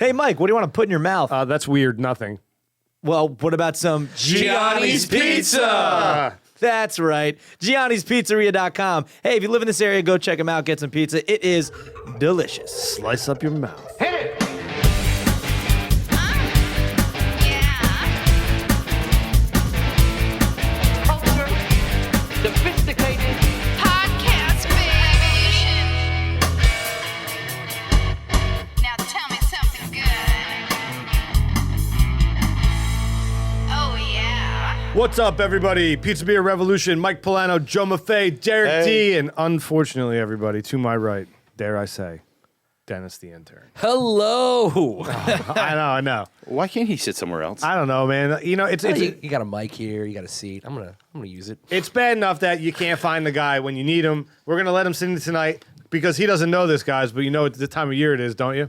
Hey, Mike, what do you want to put in your mouth? That's weird. Nothing. Well, what about some Gianni's Pizza? That's right. Gianni'sPizzeria.com. Hey, if you live in this area, go check them out. Get some pizza. It is delicious. Slice up your mouth. Sophisticated podcast, baby. Now tell me something good. Oh, yeah. What's up, everybody? Pizza Beer Revolution, Mike Polano, Joe Maffei, Derek D, and unfortunately, everybody, to my right, dare I say, Dennis the Intern. Hello. I know. Why can't he sit somewhere else? I don't know, man. You know, You got a mic here. You got a seat. I'm gonna use it. it's bad enough that you can't find the guy when you need him. We're gonna let him sit in tonight because he doesn't know this, guys. But you know it's the time of year it is, don't you?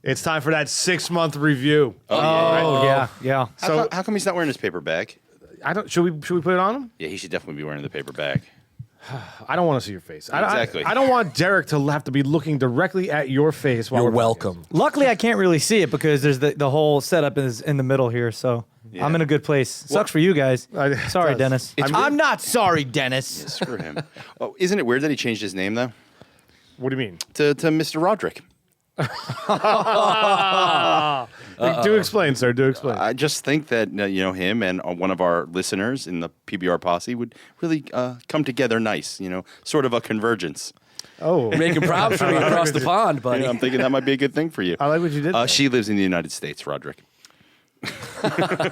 It's time for that 6-month review. Oh, yeah. So how come he's not wearing his paper bag? I don't. Should we put it on him? Yeah, he should definitely be wearing the paper bag. I don't want to see your face. Exactly. I don't want Derek to have to be looking directly at your face while You're we're welcome. Luckily, I can't really see it because there's the whole setup is in the middle here, so Yeah. I'm in a good place. Sucks for you guys. Sorry, does. Dennis. I'm not sorry, Dennis. Screw him. Oh, isn't it weird that he changed his name, though? What do you mean? To Mr. Roderick. Do explain, sir. Do explain. I just think that, him and one of our listeners in the PBR posse would really come together nice, sort of a convergence. Oh, Making proud for me across the pond, buddy. I'm thinking that might be a good thing for you. I like what you did. there. She lives in the United States, Roderick.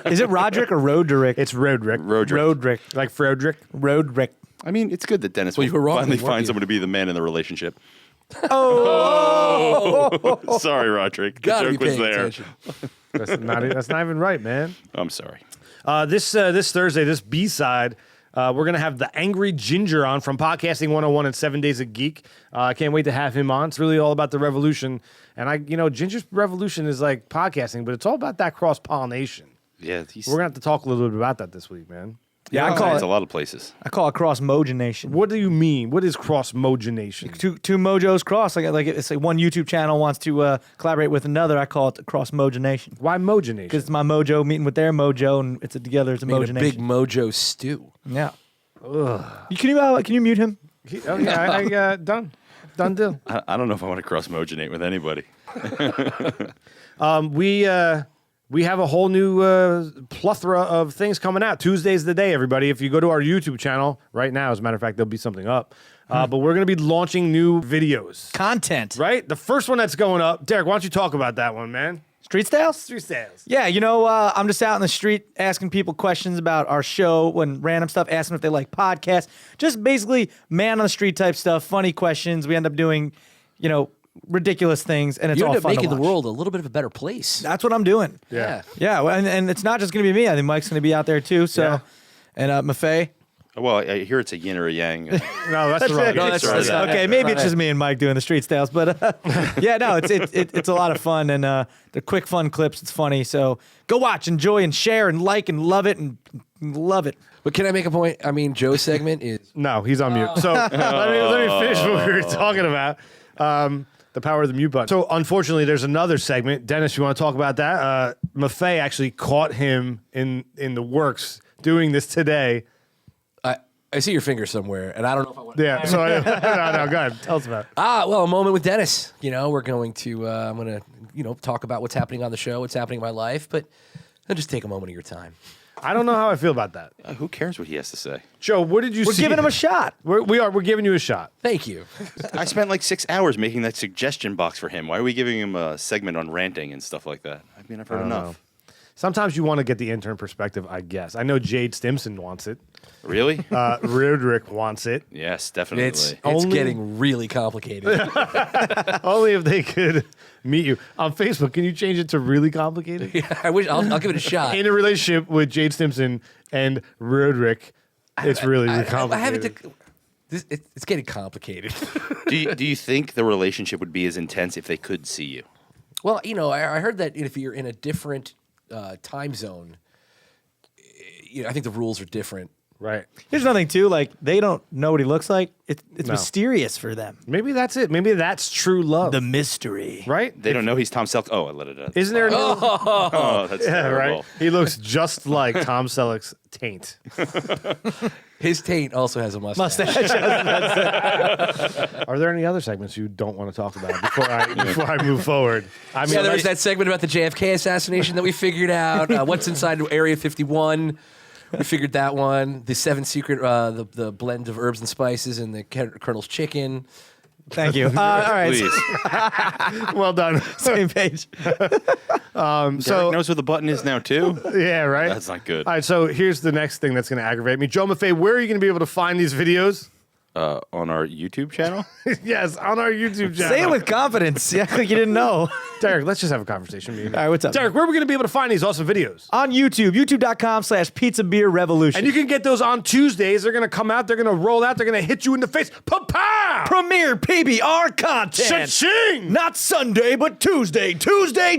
Is it Roderick or Roderick? It's Roderick. Roderick. Like Frederick. Roderick. I mean, it's good that Dennis Well, you were will wrong, finally weren't find you? someone to be the man in the relationship. Oh. Sorry, Roderick. The Gotta be joke was paying there. attention. That's not even right, man. I'm sorry. This Thursday, this B-side, we're going to have the Angry Ginger on from Podcasting 101 and 7 Days of Geek. I can't wait to have him on. It's really all about the revolution. And Ginger's revolution is like podcasting, but it's all about that cross-pollination. Yeah, We're going to have to talk a little bit about that this week, man. Yeah, I call it's it. a lot of places. I call it cross-mogenation. What do you mean? What is cross-mogenation? Two mojos cross. Like it's like one YouTube channel wants to collaborate with another. I call it cross-mogenation. Why mogenation? Because it's my mojo meeting with their mojo, and it's together. It's a Made a big mogenation. mojo stew. Yeah. Can you mute him? I done deal. I don't know if I want to cross-mogenate with anybody. We have a whole new plethora of things coming out. Tuesday's the day, everybody. If you go to our YouTube channel right now, as a matter of fact, there'll be something up. But we're going to be launching new videos, Content. right? The first one that's going up, Derek, why don't you talk about that one, man? Street styles? Street sales. Yeah, I'm just out in the street asking people questions about our show and random stuff, asking if they like podcasts. Just basically man on the street type stuff, funny questions. We end up doing, ridiculous things, and it's You all end up fun making to the watch. world a little bit of a better place. That's what I'm doing. Yeah. Yeah, well, and it's not just going to be me. I think Mike's going to be out there too. So, Yeah. and Maffei. Well, I hear it's a yin or a yang. No, that's right. No, that's right. Okay, maybe it's just me and Mike doing the street styles, but yeah, no, it's a lot of fun, and they're quick, fun clips. It's funny, so go watch, enjoy, and share, and like, and love it, and love it. But can I make a point? I mean, Joe's segment is No, he's on mute. So let me finish what we were talking about. The power of the mute button. So unfortunately, there's another segment. Dennis, you want to talk about that? Maffei actually caught him in the works doing this today. I see your finger somewhere, and I don't know if I want to. Yeah. So no, go ahead. Tell us about it. Well, a moment with Dennis. We're going to, I'm going to, talk about what's happening on the show, what's happening in my life, but I'll just take a moment of your time. I don't know how I feel about that. Who cares what he has to say? Joe, what did you We're see? giving him a shot. We're giving you a shot. Thank you. I spent like 6 hours making that suggestion box for him. Why are we giving him a segment on ranting and stuff like that? I mean, I've heard enough. Sometimes you want to get the intern perspective, I guess. I know Jade Stimson wants it. Really? Roderick wants it. Yes, definitely. It's Only- getting really complicated. Only if they could meet you. On Facebook, can you change it to really complicated? I wish I'll give it a shot. In a relationship with Jade Stimson and Roderick, it's really complicated. I haven't. It's getting complicated. do you think the relationship would be as intense if they could see you? Well, I heard that if you're in a different time zone, I think the rules are different Right. Here's another thing too. Like they don't know what he looks like. It's No. mysterious for them. Maybe that's it. Maybe that's true love. The mystery. Right? They don't know he's Tom Selleck. Oh, I let it out. Isn't there a new... Oh, that's Yeah, terrible. right. He looks just like Tom Selleck's taint. His taint also has a mustache. Are there any other segments you don't want to talk about before I move forward? I mean, Yeah, there was that segment about the JFK assassination that we figured out. What's inside Area 51? We figured that one. The 7 secret, the blend of herbs and spices and the Colonel's chicken. Thank you. All right. Please. well done. Same page. Derek knows where the button is now too. Yeah, right. That's not good. All right, so here's the next thing that's going to aggravate me. Joe Maffei, where are you going to be able to find these videos? On our YouTube channel. Yes, on our YouTube channel. Say it with confidence. Yeah, like you didn't know. Derek, let's just have a conversation. All right, what's up? Derek, where are we going to be able to find these awesome videos? On YouTube, youtube.com/Pizza Beer Revolution. And you can get those on Tuesdays. They're going to come out. They're going to roll out. They're going to hit you in the face. Pa-pow! Premier PBR content. Cha-ching! Not Sunday, but Tuesday. Tuesday.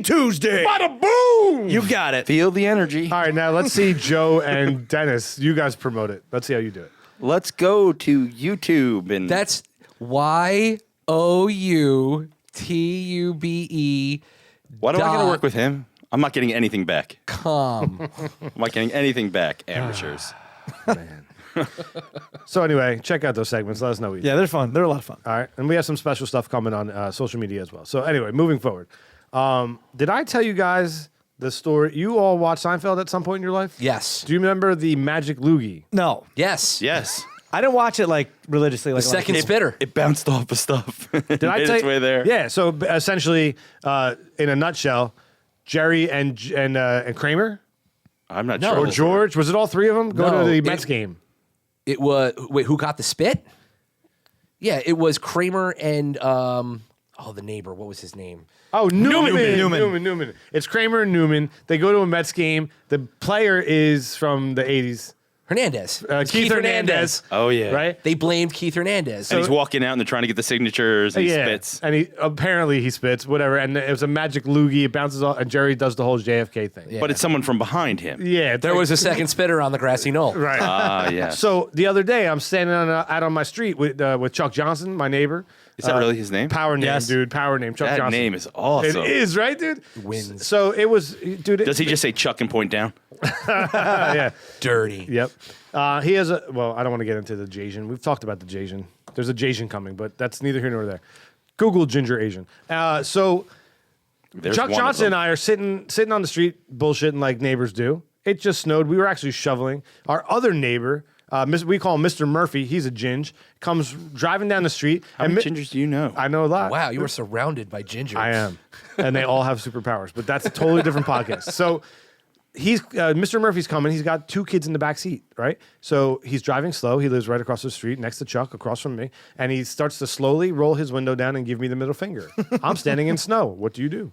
Bada boom! You got it. Feel the energy. All right, now let's see Joe and Dennis. You guys promote it. Let's see how you do it. Let's go to YouTube and That's YOUTUBE. why do I got to work with him? I'm not getting anything back. .com. I'm not getting anything back, amateurs. So anyway, check out those segments. Let us know what you Yeah, they're fun. They're a lot of fun. All right, and we have some special stuff coming on social media as well. So anyway, moving forward. Did I tell you guys the story? You all watched Seinfeld at some point in your life? Yes. Do you remember the Magic Loogie? No, Yes. Yes. I didn't watch it like religiously. Like The second spitter. It bounced off of stuff. Did I made tell its you? way there? Yeah. So essentially, in a nutshell, Jerry and Kramer I'm not No. sure. or George, was it all three of them? Go No, to the it- Mets game. It was, wait, who got the spit? Yeah, it was Kramer and, the neighbor. What was his name? Oh, Newman. Newman. It's Kramer and Newman. They go to a Mets game. The player is from the 80s. Hernandez. It's Keith Hernandez. Oh, yeah. Right? They blamed Keith Hernandez. And he's walking out and they're trying to get the signatures and he spits. And he spits, whatever. And it was a magic loogie. It bounces off, and Jerry does the whole JFK thing. Yeah. But it's someone from behind him. Yeah. There was a second spitter on the grassy knoll. Right. Ah, yeah. So the other day, I'm standing out on my street with Chuck Johnson, my neighbor. Is that really his name? Power name, Yes. dude. Power name. Chuck That Johnson. name is awesome. It is, right, dude? Wins. So it was, dude. Does he just say Chuck and point down? Yeah. Dirty. Yep. He has I don't want to get into the Jasian. We've talked about the Jasian. There's a Jasian coming, but that's neither here nor there. Google Ginger Asian. So There's Chuck one of Johnson and them. I are sitting on the street bullshitting like neighbors do. It just snowed. We were actually shoveling. Our other neighbor, we call him Mr. Murphy. He's a ginge. Comes driving down the street. How many gingers do you know? I know a lot. Wow, you were surrounded by ginger. I am. And they all have superpowers, but that's a totally different podcast. So he's Mr. Murphy's coming. He's got 2 kids in the back seat, right? So he's driving slow. He lives right across the street next to Chuck, across from me. And he starts to slowly roll his window down and give me the middle finger. I'm standing in snow. What do you do?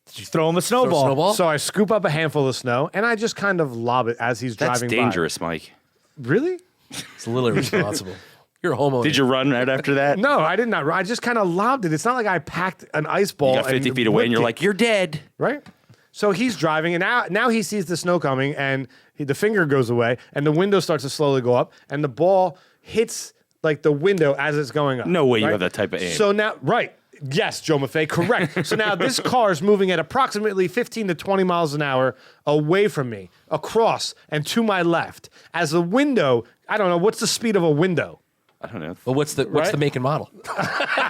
Did you throw him a snowball? snowball? So I scoop up a handful of snow and I just kind of lob it as he's That's driving dangerous, Mike. by. Really? It's a little irresponsible. You're a homeowner. Did you run right after that? No, I did not. I just kind of lobbed it. It's not like I packed an ice ball. You got 50 and feet away and whipped you're it. like, you're dead. Right? So he's driving, and now he sees the snow coming, and the finger goes away, and the window starts to slowly go up, and the ball hits like the window as it's going up. No way you right? have that type of aim. So now, right. Yes, Joe Maffei, correct. So now this car is moving at approximately 15 to 20 miles an hour away from me, across, and to my left. As the window, I don't know, what's the speed of a window? I don't know. Well, what's the Right? make and model?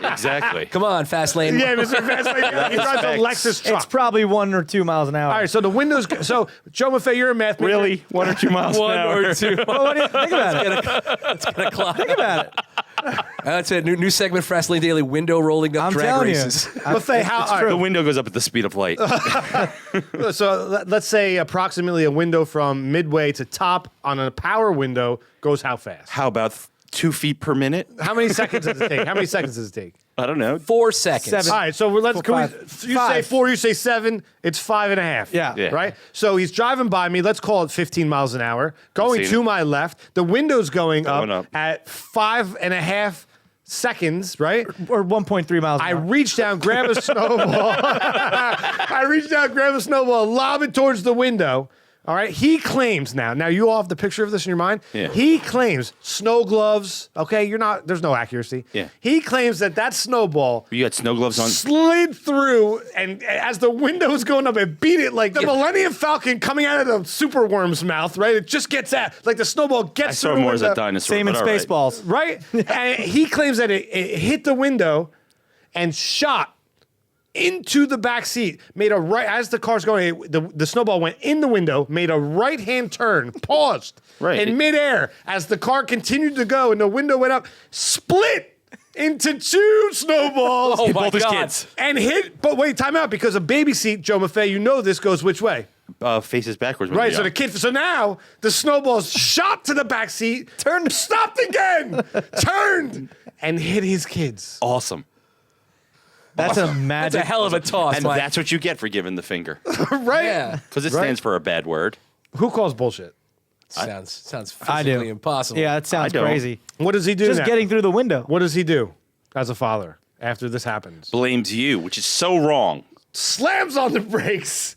Exactly. Come on, fast lane. Yeah, Mr. Fast, he drives a Lexus truck. It's probably 1 or 2 miles an hour. All right, so the windows. So Joe Maffei, you're a math major. Really? 1 or 2 miles One an hour? or two. Well, what do you think about it? It's gonna clock. Think about it. That's a new segment for Wrestling Daily. Window rolling up I'm drag telling races. you. Maffei, how? All The window goes up at the speed of light. right, so let's say approximately a window from midway to top on a power window goes how fast? How about 2 feet per minute? How many seconds does it take? How many seconds does it take? I don't know. 4 seconds. 7. All right, so let's. Can we, Five. you say 4, you say 7. It's 5.5. Yeah. Yeah. Right. So he's driving by me. Let's call it 15 miles an hour. Going seen to it. my left. The window's going Going up up. at 5.5 seconds. Right. Or 1.3 miles an I hour. reach down, grab a snowball. I reach down, grab a snowball, lob it towards the window. All right, he claims now you all have the picture of this in your mind. Yeah. He claims snow gloves. Okay, there's no accuracy. Yeah. He claims that snowball You got snow gloves on. slid through, and as the window was going up, it beat it like the Millennium Falcon coming out of the superworm's mouth. Right, it just gets out like the snowball gets I saw through the more as a window. dinosaur. Same in but all right. Spaceballs. Right, and he claims that it hit the window and shot into the back seat, made a right as the car's going. The snowball went in the window, made a right-hand turn, paused Right. in midair as the car continued to go, and the window went up, split into two snowballs, Oh my both his God. kids. and hit. But wait, time out, because a baby seat, Joe Maffei, you know this goes which way? Faces backwards. when Right, you're so the young. kid. So now the snowballs shot to the back seat, turned, stopped again, turned, and hit his kids. Awesome. That's a That's magic. a hell of a toss, And Mike. that's what you get for giving the finger. Right? Yeah. Because it Right. stands for a bad word. Who calls bullshit? Sounds I do. physically impossible. Yeah, that sounds I don't. crazy. What does he do? Just now? getting through the window. What does he do as a father after this happens? Blames you, which is so wrong. Slams on the brakes,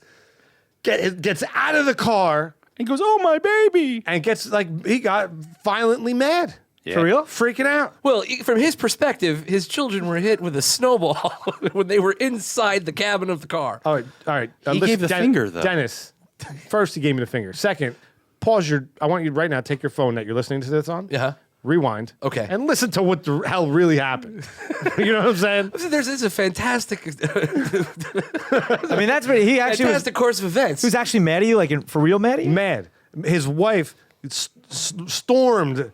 gets out of the car, And goes, oh, my baby. and he got violently mad. Yeah. For real? Freaking out. Well, from his perspective, his children were hit with a snowball when they were inside the cabin of the car. All right. He gave the finger, though. Dennis, first he gave me the finger. Second, pause I want you right now, take your phone that you're listening to this on. Yeah. Rewind. Okay. And listen to what the hell really happened. You know what I'm saying? There's a fantastic, I mean, that's what he actually was. fantastic course of events. He was actually mad at you, like for real mad at you? Mad. His wife stormed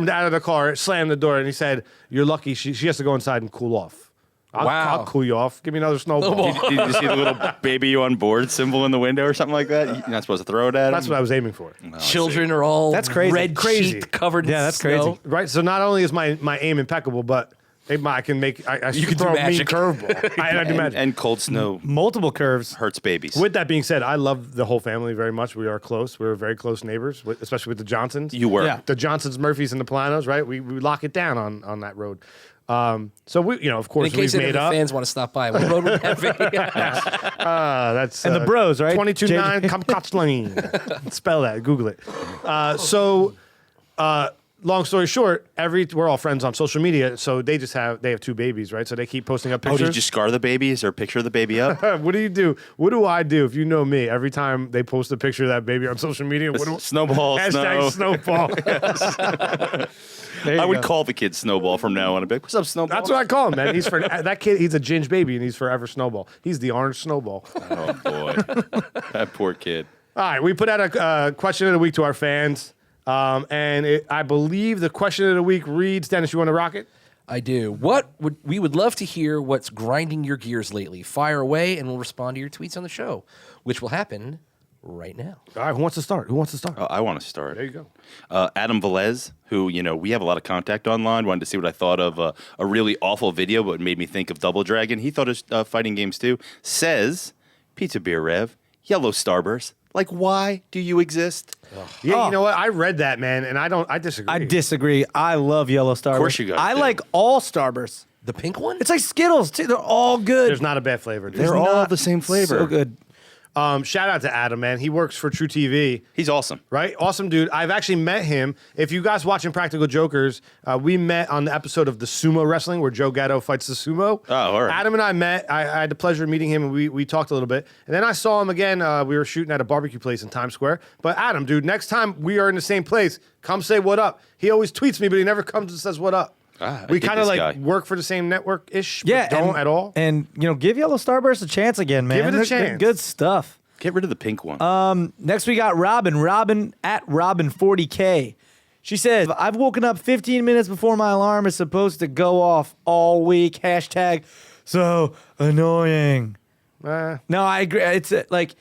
out of the car, slammed the door, and he said, "You're lucky. She has to go inside and cool off. Wow. I'll cool you off. Give me another snowball." Did you see the little baby you on board symbol in the window or something like that? You're not supposed to throw it at him? That's what I was aiming for. Children are all That's crazy. red Crazy. cheeked, covered Yeah, in that's snow. crazy. Right. So not only is my aim impeccable, but I can make I You can do throw a mean magic. curveball. I do magic. And cold snow Multiple curves. hurts babies. With that being said, I love the whole family very much. We are close. We're very close neighbors, especially with the Johnsons. You were. Yeah. The Johnsons, Murphys, and the Polanos, right? We lock it down on that road. So we, of In course, case we've any made of the up. fans want to stop by, what road would that be? That's And the bros, right? 22-9 Kamkatslane. Spell that. Google it. Long story short, we're all friends on social media, so they have two babies, right? So they keep posting up Oh, pictures. did you scar the baby? Is there a picture of the baby up? What do you do? What do I do? If you know me, every time they post a picture of that baby on social media, what do Snowball, hashtag snow. snowball. I would call the kid Snowball from now on. I'd be like, what's up, Snowball? That's what I call him, man. He's for that kid. He's a ginger baby, and he's forever Snowball. He's the orange Snowball. Oh, boy. That poor kid. All right, we put out a question of the week to our fans, and I believe the question of the week reads, Dennis, you want to rock it? I do. We would love to hear what's grinding your gears lately. Fire away, and we'll respond to your tweets on the show, which will happen right now. All right, who wants to start? I want to start. There you go. Adam Velez, who, we have a lot of contact online, wanted to see what I thought of a really awful video, but it made me think of Double Dragon. He thought of fighting games too. Says, Pizza Beer Rev, Yellow Starburst. Like, why do you exist? Yeah, you know what? I read that, man, and I disagree. I disagree. I love yellow Starburst. Of course you guys I do. like all Starbursts. The pink one? It's like Skittles, too. They're all good. There's not a bad flavor. Dude. They're all not the same flavor. So good. Shout out to Adam, man. He works for True TV. He's awesome. Right? Awesome dude. I've actually met him. If you guys watching Practical Jokers, we met on the episode of the sumo wrestling where Joe Gatto fights the sumo. Oh, all right. Adam and I met. I had the pleasure of meeting him, and we talked a little bit. And then I saw him again. We were shooting at a barbecue place in Times Square. But Adam, dude, next time we are in the same place, come say what up. He always tweets me, but he never comes and says what up. I We dig kind of this like guy. work for the same network-ish, Yeah. but don't at all. And, give yellow Starburst a chance again, man. Give it a They're chance. good stuff. Get rid of the pink one. Next, we got Robin at Robin40K. She says, I've woken up 15 minutes before my alarm is supposed to go off all week. Hashtag so annoying. No, I agree. It's like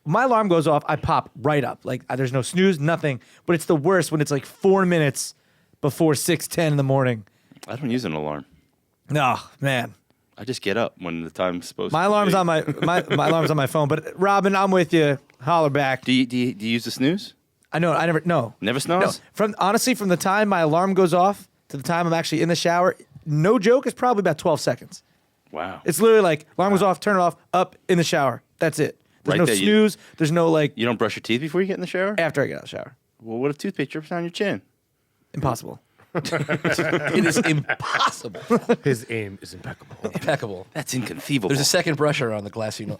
my alarm goes off, I pop right up. Like there's no snooze, nothing. But it's the worst when it's like 4 minutes before 6:10 in the morning. I don't use an alarm. No, man. I just get up when the time's supposed My to alarm's be. on my alarm's on my phone. But Robin, I'm with you. Holler back. Do you use the snooze? I know. I never. No. Never No. snooze? From the time my alarm goes off to the time I'm actually in the shower, no joke, it's probably about 12 seconds. Wow. It's literally like alarm goes off, turn it off, up in the shower. That's it. There's Right no there, snooze. There's no like You don't brush your teeth before you get in the shower? after I get out of the shower. Well, what if toothpaste drips down your chin? Impossible. It is impossible. His aim is impeccable. Impeccable. That's inconceivable. There's a second brusher on the grassy knoll.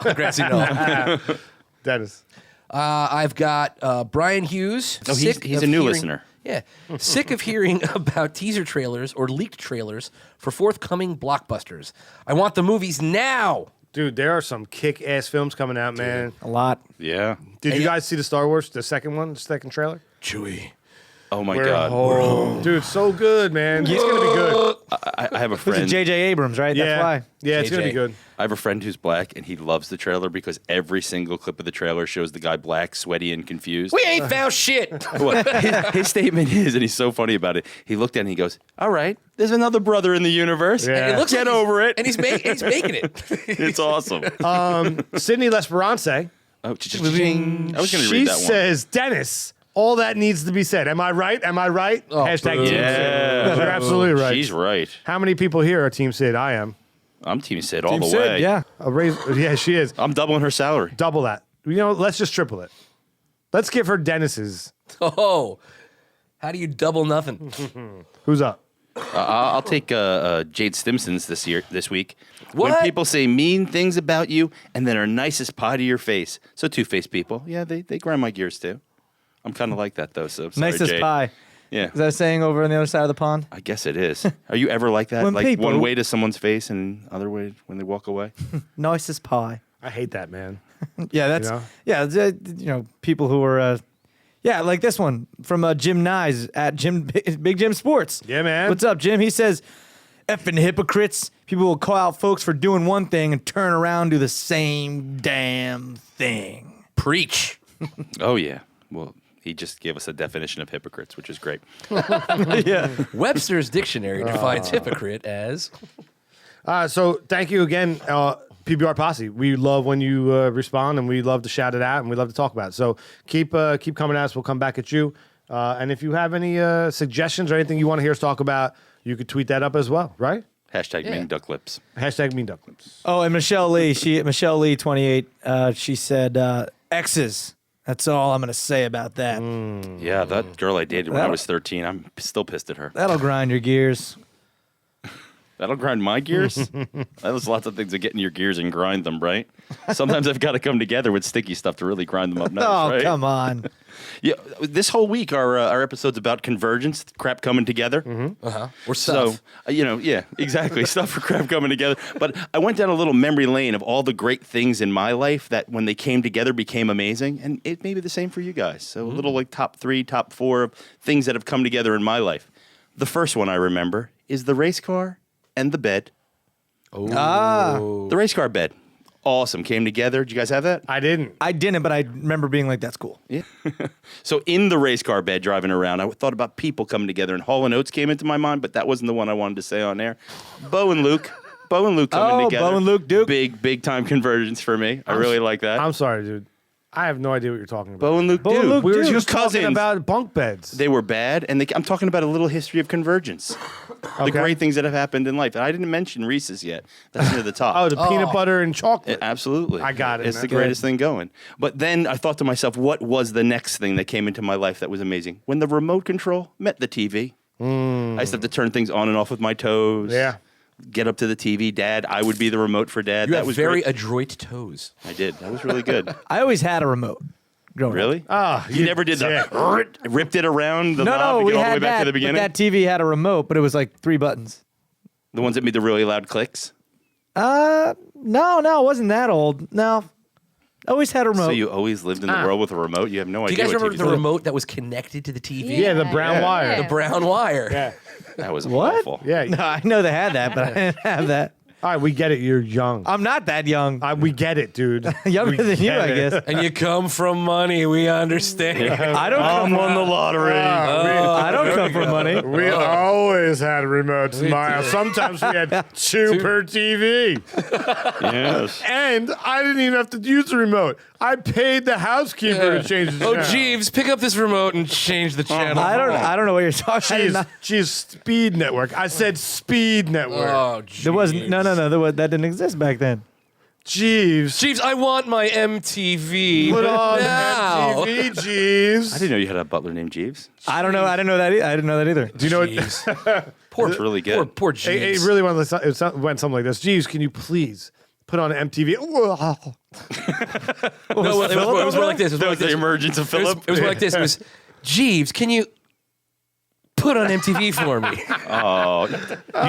Dennis. I've got Brian Hughes. Oh, sick he's of a new hearing- listener. Yeah. Sick of hearing about teaser trailers or leaked trailers for forthcoming blockbusters. I want the movies now. Dude, there are some kick-ass films coming out, man. A lot. Yeah. Did you guys see the Star Wars, the second one, the second trailer? Chewie. Oh my We're God. home. Dude, so good, man. It's going to be good. I have a Who's it? friend. J.J. Abrams, right? Yeah. That's why. Yeah, it's going to be JJ. good. I have a friend who's black, and he loves the trailer because every single clip of the trailer shows the guy black, sweaty, and confused. We ain't found shit. Well, his statement is, and he's so funny about it. He looked at it and he goes, "All right, there's another brother in the universe. Yeah. And it looks Get like over it." And he's making it. It's awesome. Sydney L'Esperance, Oh, cha-ching. I was going to she read that one. says, Dennis, all that needs to be said. Am I right? Am I right? Hashtag boo. Team Sid. Yeah. You're absolutely right. She's right. How many people here are Team Sid? I am. I'm Team Sid all Team the Sid, way. yeah. Yeah, she is. I'm doubling her salary. Double that. You know, let's just triple it. Let's give her Dennis's. Oh, how do you double nothing? Who's up? I'll take Jade Stimson's this week. When What? people say mean things about you and then are nicest pie to your face. So two-faced people. Yeah, they grind my gears too. I'm kind of like that though. So sorry, Nicest Jade. pie. Yeah. Is that a saying over on the other side of the pond? I guess it is. Are you ever like that? When Like people- one way to someone's face and other way when they walk away? Nicest pie. I hate that, man. Yeah, that's know? people who are like this one from Jim Nyes at Big Jim Sports. Yeah, man. What's up, Jim? He says, "Effing hypocrites. People will call out folks for doing one thing and turn around and do the same damn thing." Preach. Oh yeah. Well, he just gave us a definition of hypocrites, which is great. Yeah. Webster's dictionary defines hypocrite as So thank you again, PBR Posse. We love when you respond, and we love to shout it out, and we love to talk about it. So keep coming at us. We'll come back at you. And if you have any suggestions or anything you want to hear us talk about, you could tweet that up as well, right? Hashtag Ming Duck Lips. Hashtag Mean Duck Lips. Oh, and Michelle Lee, 28. She said, "X's." That's all I'm gonna say about that. Yeah, that girl I dated when I That'll- was 13, I'm still pissed at her. That'll grind your gears. That'll grind my gears. There's lots of things that get in your gears and grind them, right? Sometimes I've got to come together with sticky stuff to really grind them up nice, Oh, right? come on. Yeah, this whole week our episode's about convergence, crap coming together. or So, stuff. yeah, exactly. Stuff for crap coming together. But I went down a little memory lane of all the great things in my life that when they came together became amazing. And it may be the same for you guys. So a little like top 3, top 4 of things that have come together in my life. The first one I remember is the race car and the bed. The race car bed. Awesome. Came together. Did you guys have that? I didn't. I didn't, but I remember being like, "That's cool." Yeah. So in the race car bed driving around, I thought about people coming together, and Hall & Oates came into my mind, but that wasn't the one I wanted to say on air. Bo and Luke coming together. Bo and Luke Duke. Big time convergence for me. I really like that. I'm sorry, dude. I have no idea what you're talking about. Bo and Luke Bo and Duke. Luke we were Duke. just talking cousins. about bunk beds. They were bad, and I'm talking about a little history of convergence. The great things that have happened in life. And I didn't mention Reese's yet. That's near the top. Oh, the peanut butter and chocolate. Absolutely. I got it, It's man. the greatest thing going. But then I thought to myself, what was the next thing that came into my life that was amazing? When the remote control met the TV. I used to have to turn things on and off with my toes. Yeah. Get up to the TV. Dad, I would be the remote for Dad. You that have was very great. adroit toes. I did. That was really good. I always had a remote. Growing up. Really? Ah, You never did the ripped it around the knob No, to we get all the way had back that. to the But beginning? that TV had a remote, but it was like 3 buttons. The ones that made the really loud clicks? No, it wasn't that old. No, always had a remote. So you always lived in the world with a remote? You have no Do you idea guys what remember TVs the were. remote that was connected to the TV? Yeah, the brown wire. The brown wire. Yeah. That was What? awful. Yeah. No, I know they had that, but I didn't have that. All right, we get it. You're young. I'm not that young. We get it, dude. Younger We than you, get I it. guess. And you come from money, we understand. I don't come won the lottery. I don't come from money. We always had remotes in my house. Sometimes we had 2 per TV. Yes. And I didn't even have to use the remote. I paid the housekeeper to change the Oh, channel. Jeeves, pick up this remote and change the channel. I don't know what you're talking about. She's Speed Network. I said Speed Network. Oh, Jeeves. There wasn't. No. That didn't exist back then. Jeeves. Jeeves, I want my MTV. Put on now. MTV, Jeeves. I didn't know you had a butler named Jeeves. I don't know. I didn't know that. I didn't know that either. Do you know what? Jeeves. It's really good. Poor It Jeeves. really went something like this. Jeeves, can you please put on MTV? No, it was more like this. It was more That like was the this. emergence of It was, Philip. it was more like this. It was, Jeeves, can you put on MTV for me? Oh,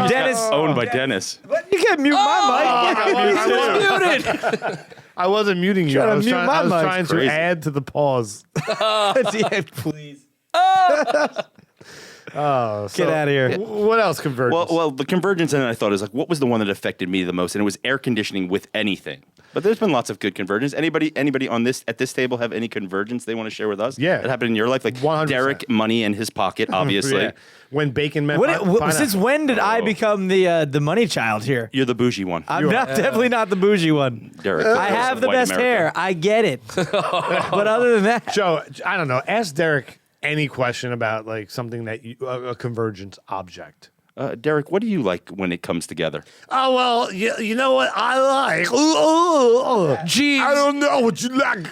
Dennis. owned by Dennis. You can't mute my mic. Muted. I wasn't muting you. Trying to I was mute my mic. trying to Crazy. add to the pause. Yeah, please. Oh, Get out of here. What else converges? Well, the convergence, and I thought is like, what was the one that affected me the most? And it was air conditioning with anything. But there's been lots of good convergence. Anybody on this at this table have any convergence they want to share with us? Yeah. that happened in your life, like 100%. Derek, money in his pocket, obviously. Yeah. When bacon met Since when did I become the money child here? You're the bougie one, I'm not, definitely not the bougie one. Derek. I have the White best America. hair. I get it. But other than that, Joe, I don't know. Ask Derek any question about like something that a convergence object. Derek, what do you like when it comes together? Oh well, you know what I like. Jeeves, I don't know what you like.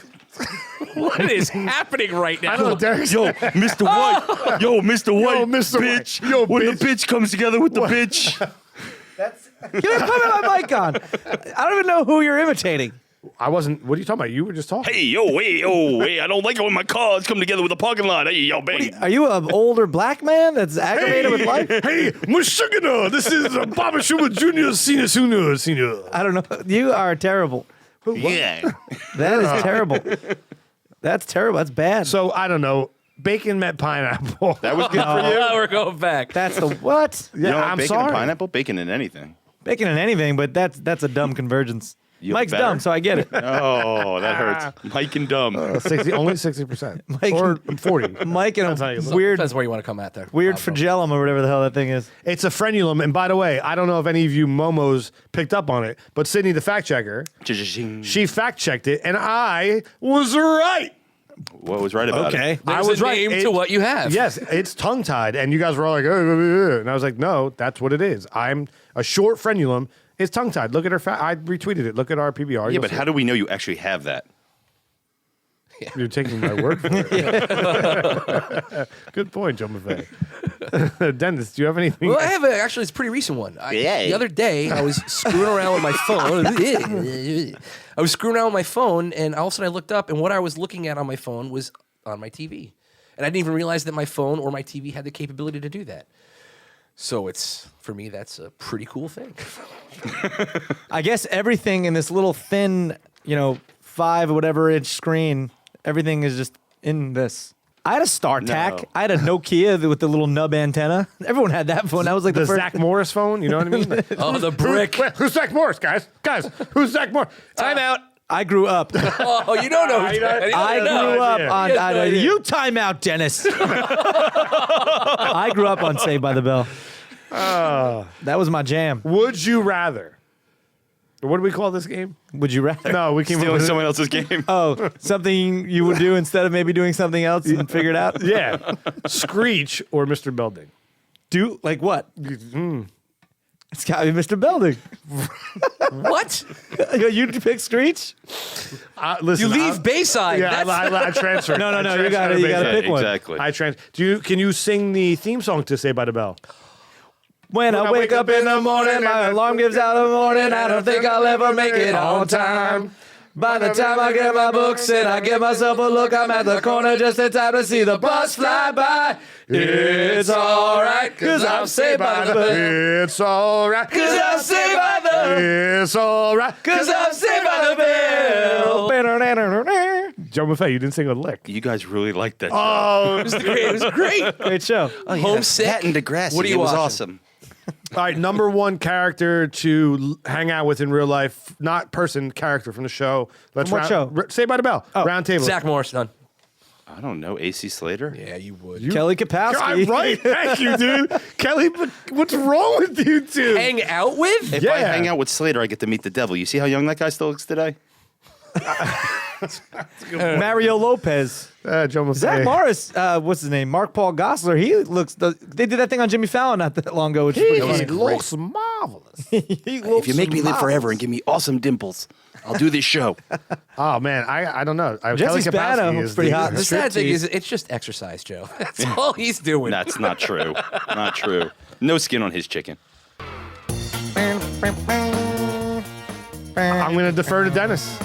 what is happening right now? I don't know, Derek. Yo, Mr. White. Yo, Mr. White. Mr. White. Bitch. Yo, when bitch. the bitch comes together with the bitch. give me put my mic on. I don't even know who you're imitating. I wasn't. What are you talking about? You were just talking. Hey, yo, hey, I don't like it when my cars come together with a parking lot. Hey, yo, baby. Are you an older black man that's aggravated with life? Hey, Mushugana. This is Baba Schumer Jr. Senior. I don't know. You are terrible. Yeah. That is terrible. That's terrible. That's bad. So I don't know. Bacon met pineapple. That was good for you. Now we're going back. That's the what? You don't like I'm bacon sorry. and pineapple? Bacon and anything. Bacon and anything, but that's a dumb convergence. You Mike's better? dumb, so I get it. Oh, that hurts. Mike and dumb. 60, only 60%. Mike- Or 40. Mike and how you a look. weird Depends where you want to come at there. weird flagellum or whatever the hell that thing is. It's a frenulum. And by the way, I don't know if any of you momos picked up on it, but Sydney, the fact checker, she fact checked it, and I was right. What was right about Okay. it? There's I was a right. name It- to what you have. Yes, it's tongue tied, and you guys were all like, and I was like, no, that's what it is. I'm a short frenulum. It's tongue tied. Look at her. I retweeted it. Look at our PBR. Yeah, You'll but see how it. do we know you actually have that? You're taking my word for it. Good point, Joe Maffei. Dennis, do you have anything? Well, I have actually, it's a pretty recent one. Yay. The other day, I was screwing around with my phone. I was screwing around with my phone, and all of a sudden I looked up, and what I was looking at on my phone was on my TV. And I didn't even realize that my phone or my TV had the capability to do that. So for me, that's a pretty cool thing. I guess everything in this little thin, 5 or whatever inch screen, everything is just in this. I had a StarTAC. No. I had a Nokia with the little nub antenna. Everyone had that phone. That was like the the first. Zach Morris phone? You know what I mean? Oh, the brick. Who's Zach Morris, guys? Guys, who's Zach Morris? Time out. I grew up. Oh, you don't know. I don't I know. grew up idea. on. He has no idea. You time out, Dennis. I grew up on Saved by the Bell. That was my jam. Would you rather? What do we call this game? Would you rather? No, we came up Stealing with someone else's game. Oh, something you would do instead of maybe doing something else and figure it out? Yeah, Screech or Mr. Belding. Do like what? It's got to be Mr. Belding. What? You pick Screech? Listen, You leave Bayside. Yeah, That's- I transferred. No, I you transferred gotta Bayside. pick one. Exactly. Can you sing the theme song to Saved by the Bell? When I wake up in the morning, my alarm gives out in the morning. I don't think I'll ever make it on time. By the time I get my books and I give myself a look, I'm at the corner just in time to see the bus fly by. It's alright, cause I'm saved by the bell. It's alright. Cause I'm saved by the It's alright. Cause I'm saved by the bell. Joe Maffei, you didn't sing a lick. You guys really liked that show. Oh, It was great. Great show. Homesick. Pat and Degrassi. What are you It was watching? awesome. all right. Number one character to hang out with in real life, not person, character from the show. Let's From what show? Saved by the Bell. Round table. Zach Morris, done. I don't know. AC Slater? Yeah, you would. Kelly I'm Kapowski. right. Thank you, dude. Kelly, but what's wrong with you two? Hang out with? If I Yeah. hang out with Slater, I get to meet the devil. You see how young that guy still looks today? Mario Lopez. Joe Zach Morris, what's his name? Mark Paul Gosselaar. He looks. They did that thing on Jimmy Fallon not that long ago, which is pretty funny. looks marvelous. If you make me live forever and give me awesome dimples, I'll do this show. Oh man, I don't know. Jesse Kelly Spano Kapowski looks is pretty the- hot. The sad thing is, it's just exercise, Joe. That's all he's doing. That's not true. Not true. No skin on his chicken. I'm going to defer to Dennis.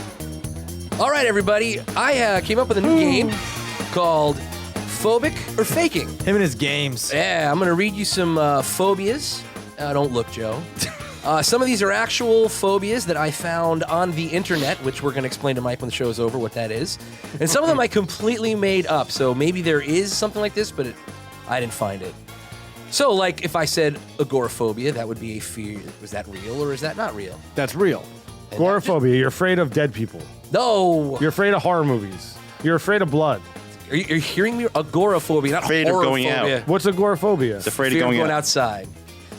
All right, everybody. I came up with a new game called Phobic or Faking. Him and his games. Yeah, I'm going to read you some phobias. Don't look, Joe. Some of these are actual phobias that I found on the internet, which we're going to explain to Mike when the show is over what that is. And some of them I completely made up. So maybe there is something like this, but I didn't find it. So, like, if I said agoraphobia, that would be a fear. Was that real or is that not real? That's real. Agoraphobia. You're afraid of dead people. No. You're afraid of horror movies. You're afraid of blood. Are you hearing me? Agoraphobia, not Afraid of going horophobia. out. What's agoraphobia? It's afraid Fear of going out. outside.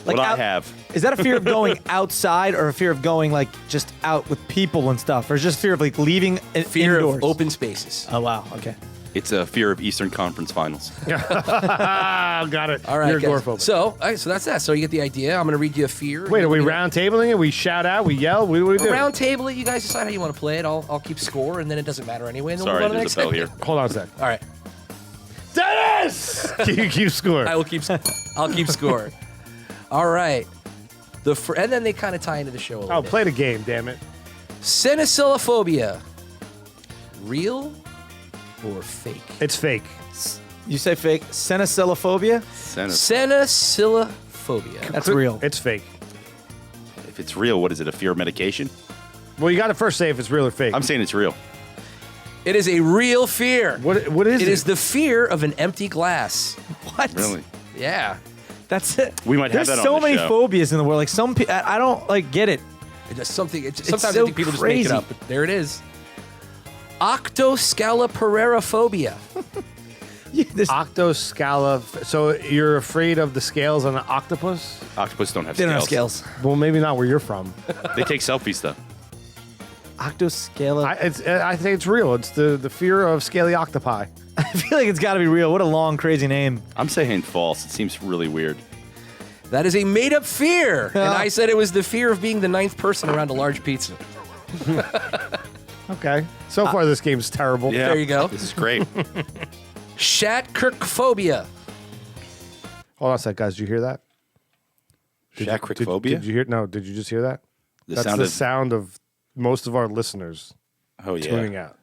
Like What I out- have. Is that a fear of going outside or a fear of going like just out with people and stuff? Or is it just fear of like leaving Fear indoors? of open spaces. Oh, wow. Okay. It's a fear of Eastern Conference Finals. Got it. All right, You're guys. agoraphobic. So, all right, so that's that. So you get the idea. I'm going to read you a fear. Wait, are we You're round tabling it? We shout out? We yell? What do we do? round table it? You guys decide how you want to play it. I'll keep score, and then it doesn't matter anyway. And then Sorry, we'll go to the there's next a bell here. segment. Hold on a sec. All right, Dennis! You keep score. I will keep. I'll keep score. All right. And then they kind of tie into the show a little Oh, bit. play the game, damn it. Cynocelophobia. Real or fake? It's fake. You say fake. Cynocelophobia? Cynocelophobia. That's real. It's fake. If it's real, what is it? A fear of medication? Well, you got to first say if it's real or fake. I'm saying it's real. It is a real fear. What is it? It is the fear of an empty glass. What? Really? Yeah. That's it. We might have There's that on so the many show. phobias in the world. Like some people, I don't like get it. It's just something. It's Sometimes so I think people just make it crazy. up, but there it is. Octoscalopererophobia. This- Octoscala. So you're afraid of the scales on an octopus? Octopus don't have they don't have scales. scales. Well, maybe not where you're from. They take selfies, though. Octoscala. I think it's real. It's the fear of scaly octopi. I feel like it's got to be real. What a long, crazy name. I'm saying false. It seems really weird. That is a made-up fear, and I said it was the fear of being the ninth person around a large pizza. Okay. So far, this game's terrible. Yeah. There you go. This is great. Shatkirkphobia. Hold on a sec, guys. Did you hear that? Shacricophobia? Did you hear? No. Did you just hear that? The That's sound the of sound of most of our listeners oh yeah. tuning out.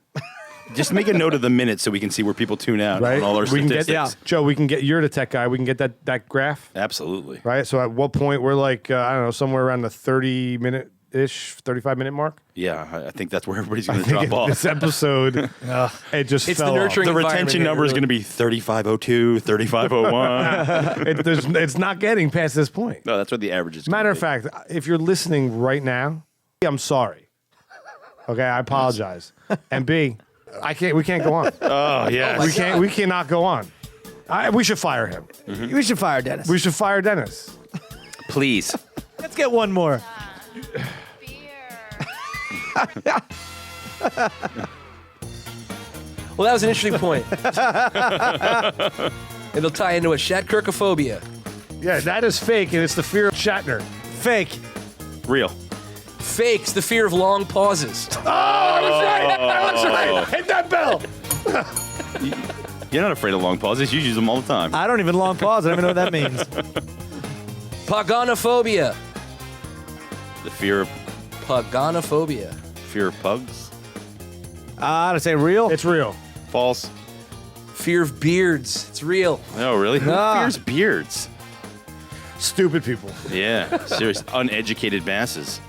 Just make a note of the minute so we can see where people tune out Right? on all our we can statistics. get Joe. We can get. You're the tech guy. We can get that graph. Absolutely. Right. So at what point we're like I don't know, somewhere around the 35-minute mark. Yeah, I think that's where everybody's I going to think drop off. this episode, it just It's fell the off. nurturing The environment retention here. number is going to be 3502, 3501. It's not getting past this point. No, that's what the average is. Matter of fact, if you're listening right now, I'm sorry. Okay, I apologize. And B, we can't go on. Oh, yeah. We cannot go on. We should fire him. We should fire Dennis. We should fire Dennis. Please. Let's get one more. Beer. Well, that was an interesting point. It'll tie into a Shatkirkphobia. Yeah, that is fake, and it's the fear of Shatner. Fake. Real. Fakes the fear of long pauses. Oh, I was right. Hit that bell. You're not afraid of long pauses. You use them all the time. I don't even long pause. I don't even know what that means. Paganophobia. The fear of Paganophobia. pugs. I'd say real. It's real. False. Fear of beards. It's real. No, really? Who Ah. fears beards? Stupid people. Yeah, serious. Uneducated masses.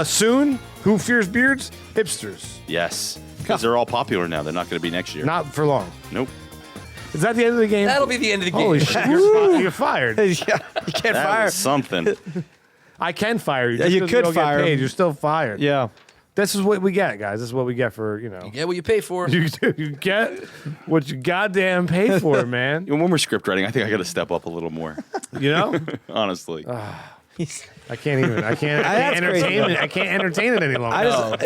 Soon, who fears beards? Hipsters. Yes. Because they're all popular now. They're not going to be next year. Not for long. Nope. Is that the end of the game? That'll be the end of the game. Holy shit! You're fired. Yeah, you can't That fire. was something. I can fire you. Yeah, Just you 'cause could don't fire get paid, him. You're still fired. Yeah. This is what we get, guys. This is what we get for Yeah, what you pay for. You get what you goddamn pay for, man. When we're script writing, I think I got to step up a little more. You know. Honestly. I can't even. I can't That's crazy. entertain it. I can't entertain it any longer. I don't know.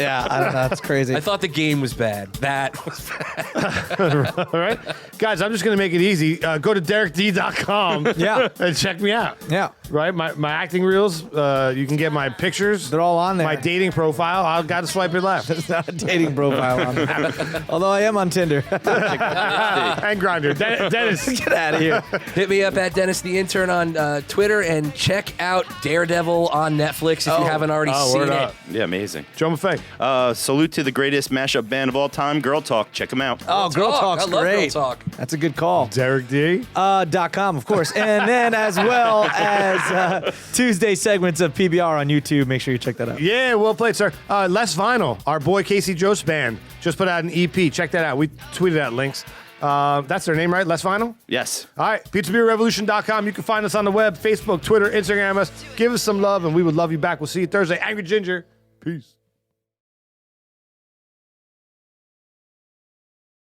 That's crazy. I thought the game was bad. That was bad. All right, guys. I'm just gonna make it easy. Go to DerekD.com. Yeah. and check me out. Yeah. Right, my acting reels. You can get my pictures. They're all on there. My dating profile. I've got to swipe it left. It's not a dating profile on there. Although I am on Tinder. and Grindr. Dennis. Get out of here. Hit me up at Dennis the Intern on Twitter and check out Daredevil on Netflix if you haven't already seen word it. up. Yeah, amazing. Joe Maffei. Salute to the greatest mashup band of all time, Girl Talk. Check them out. Oh, Girl Talk's I love great. Girl Talk. That's a good call. Derek D. .com, of course. And then as well as Tuesday segments of PBR on YouTube. Make sure you check that out. Yeah, well played, sir. Less Vinyl, our boy Casey Jost band, just put out an EP. Check that out. We tweeted out links. That's their name, right? Less Vinyl? Yes. All right, PizzaBeerRevolution.com. You can find us on the web, Facebook, Twitter, Instagram us. Give us some love, and we would love you back. We'll see you Thursday. Angry Ginger. Peace.